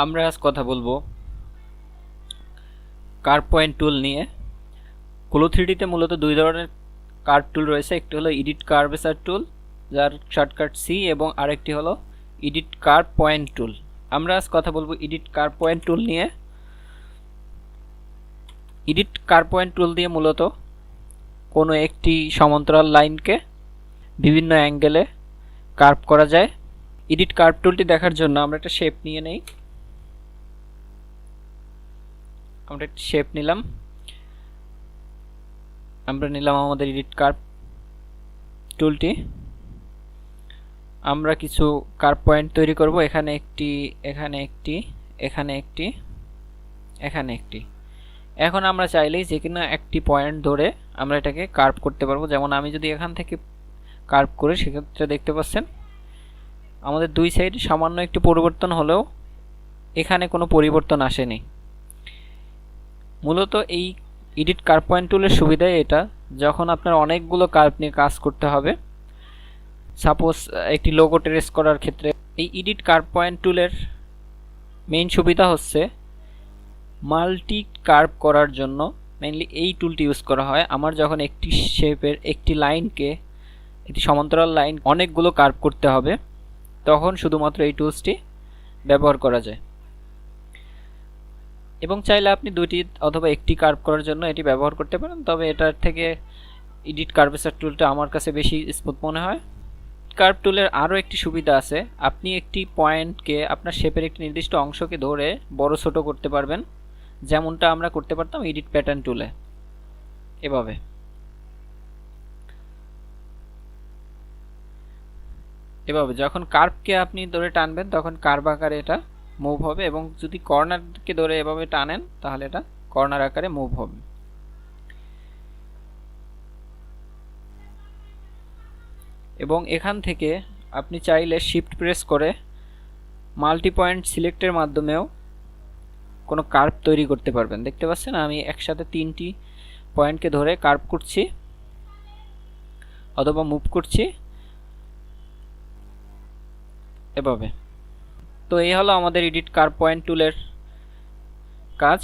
আমরা আজ কথা বলবো কার্ভ পয়েন্ট টুল নিয়ে। CLO 3D তে মূলত দুই ধরনের কার্ভ টুল রয়েছে, একটি হলো এডিট কার্ভেচার টুল যার শর্টকাট সি, এবং আরেকটি হলো এডিট কার্ভ পয়েন্ট টুল। আমরা আজ কথা বলবো এডিট কার্ভ পয়েন্ট টুল নিয়ে। এডিট কার্ভ পয়েন্ট টুল দিয়ে মূলত কোনো একটি সমান্তরাল লাইনকে বিভিন্ন অ্যাঙ্গেলে কার্ভ করা যায়। এডিট কার্ভ টুলটি দেখার জন্য আমরা একটা শেপ নিয়ে নেই। আমরা একটা শেপ নিলাম, আমরা নিলাম আমাদের এডিট কার্ভ টুলটি। আমরা কিছু কার্ভ পয়েন্ট তৈরি করব, এখানে একটি, এখানে একটি, এখানে একটি, এখানে একটি। এখন আমরা চাইলেই যে কোনো একটি পয়েন্ট ধরে আমরা এটাকে কার্ভ করতে পারবো। যেমন আমি যদি এখান থেকে কার্ভ করি, সেক্ষেত্রে দেখতে পাচ্ছেন আমাদের দুই সাইড সামান্য একটু পরিবর্তন হলেও এখানে কোনো পরিবর্তন আসেনি। মূলত এই এডিট কার্ভ পয়েন্ট টুলের সুবিধা এটা, যখন আপনার অনেকগুলো কার্ভ নিয়ে কাজ করতে হবে, সাপোজ একটি লোগো ট্রেস করার ক্ষেত্রে, এই এডিট কার্ভ পয়েন্ট টুলের মেইন সুবিধা হচ্ছে মাল্টি কার্ভ করার জন্য মেইনলি এই টুলটি ইউজ করা হয়। আমার যখন একটি শেপের একটি লাইনকে, একটি সমান্তরাল লাইন অনেকগুলো কার্ভ করতে হবে, তখন শুধুমাত্র এই টুলসটি ব্যবহার করা যায়। এবং চাইলে আপনি দুটি অথবা একটি কার্ভ করার জন্য এটি ব্যবহার করতে পারেন, তবে এটার থেকে এডিট কার্ভেচার টুলটা আমার কাছে বেশি স্মুথ মনে হয়। কার্ভ টুলের আরও একটি সুবিধা আছে, আপনি একটি পয়েন্টকে, আপনার শেপের একটি নির্দিষ্ট অংশকে ধরে বড় ছোট করতে পারবেন, যেমনটা আমরা করতে পারতাম এডিট প্যাটার্ন টুলে। এভাবে যখন কার্ভকে আপনি ধরে টানবেন তখন কার্ভ আকারে এটা মুভ হবে, এবং যদি কর্নারকে ধরে এভাবে টানেন তাহলে এটা কর্নার আকারে মুভ হবে। এবং এখান থেকে আপনি চাইলে শিফট প্রেস করে মাল্টি পয়েন্ট সিলেক্টের মাধ্যমেও কোনো কার্ভ তৈরি করতে পারবেন। দেখতে পাচ্ছেন আমি একসাথে তিনটি পয়েন্টকে ধরে কার্ভ করছি অথবা মুভ করছি এভাবে। তো এই হলো আমাদের এডিট কার্ভ পয়েন্ট টুলের কাজ।